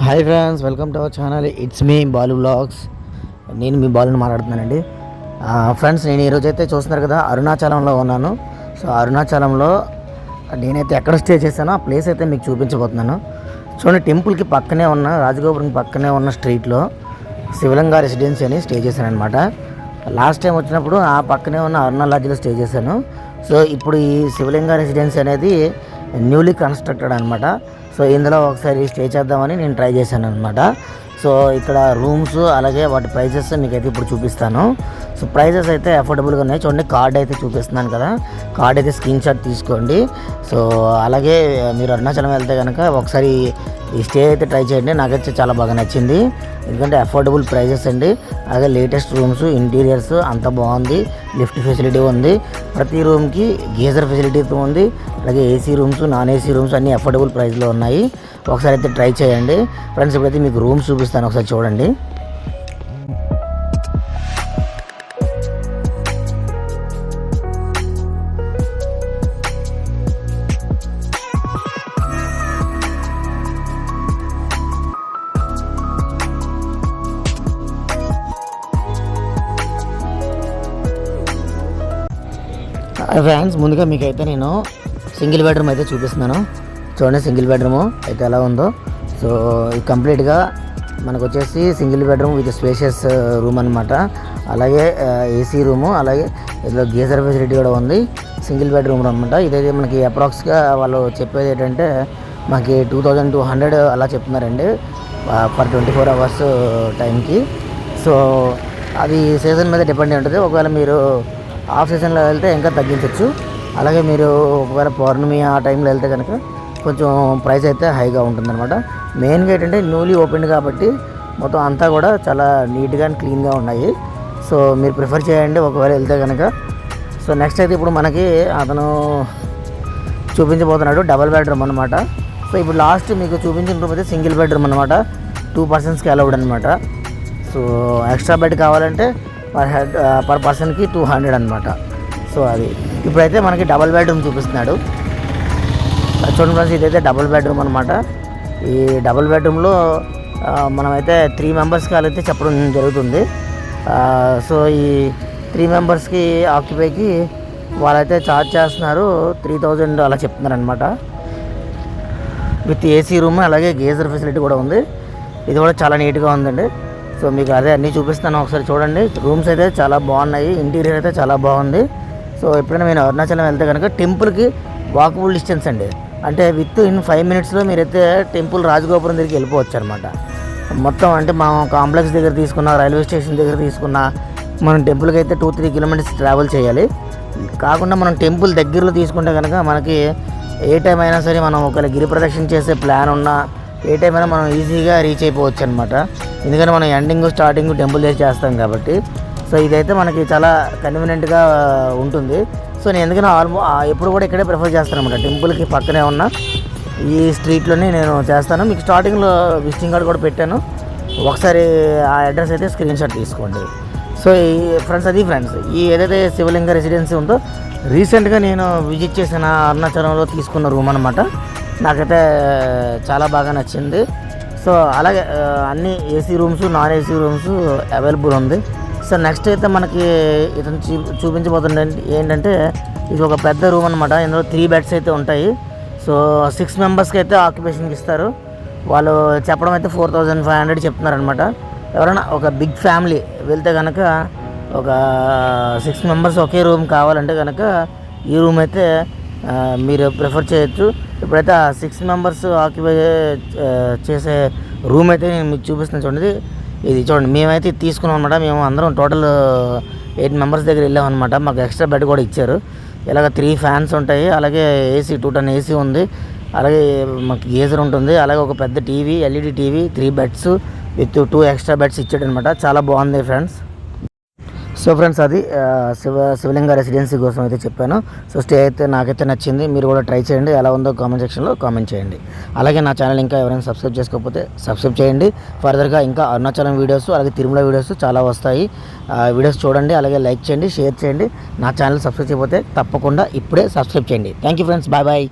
Hi friends, welcome to our channel. It's me Balu vlogs. నేను మీ బాలుని మాట్లాడుతున్నానండి. ఫ్రెండ్స్, నేను ఈరోజు అయితే చూస్తున్నారు కదా, అరుణాచలంలో ఉన్నాను. సో అరుణాచలంలో నేనైతే ఎక్కడ స్టే చేశానో ఆ ప్లేస్ అయితే మీకు చూపించబోతున్నాను. చూడండి, టెంపుల్కి పక్కనే ఉన్న, రాజగోపురం పక్కనే ఉన్న స్ట్రీట్లో శివలింగ రెసిడెన్సీ అని స్టే చేశాను అనమాట. లాస్ట్ టైం వచ్చినప్పుడు ఆ పక్కనే ఉన్న అరుణ లాడ్జ్లో స్టే చేశాను. సో ఇప్పుడు ఈ శివలింగ రెసిడెన్సీ అనేది న్యూలీ కన్స్ట్రక్టెడ్ అనమాట. సో ఇందులో ఒకసారి స్టే చేద్దామని నేను ట్రై చేశాను అనమాట. సో ఇక్కడ రూమ్స్ అలాగే వాటి ప్రైజెస్ మీకైతే ఇప్పుడు చూపిస్తాను. సో ప్రైజెస్ అయితే అఫోర్డబుల్గా ఉన్నాయి. చూడండి, కార్డ్ అయితే చూపిస్తున్నాను కదా, కార్డ్ అయితే స్క్రీన్ షాట్ తీసుకోండి. సో అలాగే మీరు అరుణాచలం వెళ్తే కనుక ఒకసారి ఈ స్టే అయితే ట్రై చేయండి. నాకైతే చాలా బాగా నచ్చింది, ఎందుకంటే అఫోర్డబుల్ ప్రైజెస్ అండి. అలాగే లేటెస్ట్ రూమ్స్, ఇంటీరియర్స్ అంతా బాగుంది. లిఫ్ట్ ఫెసిలిటీ ఉంది, ప్రతి రూమ్కి గీజర్ ఫెసిలిటీతో ఉంది. అలాగే AC rooms, non AC rooms అన్నీ అఫోర్డబుల్ ప్రైస్లో ఉన్నాయి. ఒకసారి అయితే ట్రై చేయండి ఫ్రెండ్స్. ఇప్పుడైతే మీకు రూమ్స్ చూపిస్తాను, ఒకసారి చూడండి. ఫ్రెండ్స్, ముందుగా మీకైతే నేను సింగిల్ బెడ్రూమ్ అయితే చూపిస్తున్నాను. చూడండి, సింగిల్ బెడ్రూము అయితే ఎలా ఉందో. సో ఇది కంప్లీట్గా మనకు వచ్చేసి single bedroom with spacious room అనమాట. అలాగే ఏసీ రూము, అలాగే ఇందులో గీజర్ ఫెసిలిటీ కూడా ఉంది. సింగిల్ బెడ్రూమ్ అనమాట. ఇదైతే మనకి అప్రాక్స్గా వాళ్ళు చెప్పేది ఏంటంటే మనకి 2200 అలా చెప్తున్నారండి ఫర్ 24 అవర్స్ టైంకి. సో అది సీజన్ మీద డిపెండ్ ఉంటుంది. ఒకవేళ మీరు ఆఫ్ సీజన్లో వెళ్తే ఇంకా తగ్గించవచ్చు. అలాగే మీరు ఒకవేళ పౌర్ణమి ఆ టైంలో వెళ్తే కనుక కొంచెం ప్రైస్ అయితే హైగా ఉంటుందన్నమాట. మెయిన్గా ఏంటంటే న్యూలీ ఓపెన్ కాబట్టి మొత్తం అంతా కూడా చాలా నీట్గా అండ్ క్లీన్గా ఉన్నాయి. సో మీరు ప్రిఫర్ చేయండి ఒకవేళ వెళ్తే కనుక. సో నెక్స్ట్ అయితే ఇప్పుడు మనకి అతను చూపించబోతున్నాడు డబల్ బెడ్రూమ్ అనమాట. సో ఇప్పుడు లాస్ట్ మీకు చూపించిన రూమ్ అయితే సింగిల్ బెడ్రూమ్ అనమాట. 2 పర్సన్స్కి అలౌడ్ అనమాట. సో ఎక్స్ట్రా బెడ్ కావాలంటే పర్ పర్సన్కి 200 అనమాట. సో అది ఇప్పుడైతే మనకి డబల్ బెడ్రూమ్ చూపిస్తున్నాడు. చూడండి ఫ్రెండ్స్, ఇదైతే డబుల్ బెడ్రూమ్ అనమాట. ఈ డబుల్ బెడ్రూమ్లో మనమైతే 3 మెంబర్స్కి అయితే చెప్పడం జరుగుతుంది. సో ఈ 3 మెంబర్స్కి ఆక్యుపైకి వాళ్ళైతే ఛార్జ్ చేస్తున్నారు 3000 అలా చెప్తున్నారు అనమాట. విత్ ఏసీ రూమ్, అలాగే గీజర్ ఫెసిలిటీ కూడా ఉంది. ఇది కూడా చాలా నీట్గా ఉందండి. సో మీకు అదే అన్నీ చూపిస్తాను, ఒకసారి చూడండి. రూమ్స్ అయితే చాలా బాగున్నాయి, ఇంటీరియర్ అయితే చాలా బాగుంది. సో ఎప్పుడైనా నేను అరుణాచలం వెళ్తే కనుక టెంపుల్కి వాకబుల్ డిస్టెన్స్ అండి. అంటే విత్ ఇన్ 5 మినిట్స్లో మీరైతే టెంపుల్ రాజగోపురం దగ్గరికి వెళ్ళిపోవచ్చు అనమాట. మొత్తం అంటే మా కాంప్లెక్స్ దగ్గర తీసుకున్న, రైల్వే స్టేషన్ దగ్గర తీసుకున్న, మనం టెంపుల్కి అయితే 2-3 కిలోమీటర్స్ ట్రావెల్ చేయాలి. కాకుండా మనం టెంపుల్ దగ్గరలో తీసుకుంటే కనుక మనకి ఏ టైం అయినా సరే, మనం ఒకవేళ గిరి ప్రదక్షిణ చేసే ప్లాన్ ఉన్నా ఏ టైం అయినా మనం ఈజీగా రీచ్ అయిపోవచ్చు అనమాట. ఎందుకంటే మనం ఎండింగ్ స్టార్టింగ్ టెంపుల్ చేస్తాం కాబట్టి. సో ఇదైతే మనకి చాలా కన్వీనియంట్గా ఉంటుంది. సో నేను ఎందుకన్నా ఎప్పుడు కూడా ఇక్కడే ప్రిఫర్ చేస్తాను అనమాట. టెంపుల్కి పక్కనే ఉన్న ఈ స్ట్రీట్లోనే నేను చేస్తాను. మీకు స్టార్టింగ్లో విజిటింగ్ కార్డ్ కూడా పెట్టాను, ఒకసారి ఆ అడ్రస్ అయితే స్క్రీన్ షాట్ తీసుకోండి. సో ఈ ఫ్రెండ్స్, అది ఫ్రెండ్స్, ఈ ఏదైతే శివలింగ రెసిడెన్సీ ఉందో రీసెంట్గా నేను విజిట్ చేసిన అరుణాచలంలో తీసుకున్న రూమ్ అనమాట. నాకైతే చాలా బాగా నచ్చింది. సో అలాగే అన్ని AC rooms, non AC rooms available ఉంది. సో నెక్స్ట్ అయితే మనకి ఇతను చూపించబోతుంది ఏంటంటే ఇది ఒక పెద్ద రూమ్ అనమాట. ఇందులో 3 బెడ్స్ అయితే ఉంటాయి. సో 6 మెంబర్స్కి అయితే ఆక్యుపేషన్కి ఇస్తారు. వాళ్ళు చెప్పడం అయితే 4500 చెప్తున్నారు అనమాట. ఎవరైనా ఒక బిగ్ ఫ్యామిలీ వెళ్తే కనుక ఒక 6 మెంబర్స్ ఒకే రూమ్ కావాలంటే కనుక ఈ రూమ్ అయితే మీరు ప్రిఫర్ చేయొచ్చు. ఇప్పుడైతే ఆ 6 మెంబర్స్ ఆక్యుపై చేసే రూమ్ అయితే నేను మీకు చూపిస్తున్నాను. చూడండి, ఇది చూడండి, మేమైతే తీసుకున్నాం అనమాట. మేము అందరం టోటల్ 8 మెంబర్స్ దగ్గర వెళ్ళాం అనమాట. మాకు ఎక్స్ట్రా బెడ్ కూడా ఇచ్చారు. ఇలాగ 3 ఫ్యాన్స్ ఉంటాయి, అలాగే ఏసీ 2 టన్ ఏసీ ఉంది, అలాగే మాకు గీజర్ ఉంటుంది, అలాగే ఒక పెద్ద TV, LED TV, 3 beds with 2 extra beds ఇచ్చాడు అనమాట. చాలా బాగుంది ఫ్రెండ్స్. సో ఫ్రెండ్స్, అది శివలింగ రెసిడెన్సీ కోసం అయితే చెప్పాను. సో స్టే అయితే నాకైతే నచ్చింది. మీరు కూడా ట్రై చేయండి, ఎలా ఉందో కామెంట్ సెక్షన్లో కామెంట్ చేయండి. అలాగే నా ఛానల్ ఇంకా ఎవరైనా సబ్స్క్రైబ్ చేసుకోకపోతే సబ్స్క్రైబ్ చేయండి. ఫర్దర్గా ఇంకా అరుణాచలం వీడియోస్, అలాగే తిరుమల వీడియోస్ చాలా వస్తాయి. వీడియోస్ చూడండి, అలాగే లైక్ చేయండి, షేర్ చేయండి. నా ఛానల్ సబ్స్క్రైబ్ చేయకపోతే తప్పకుండా ఇప్పుడే సబ్స్క్రైబ్ చేయండి. Thank you friends, bye bye.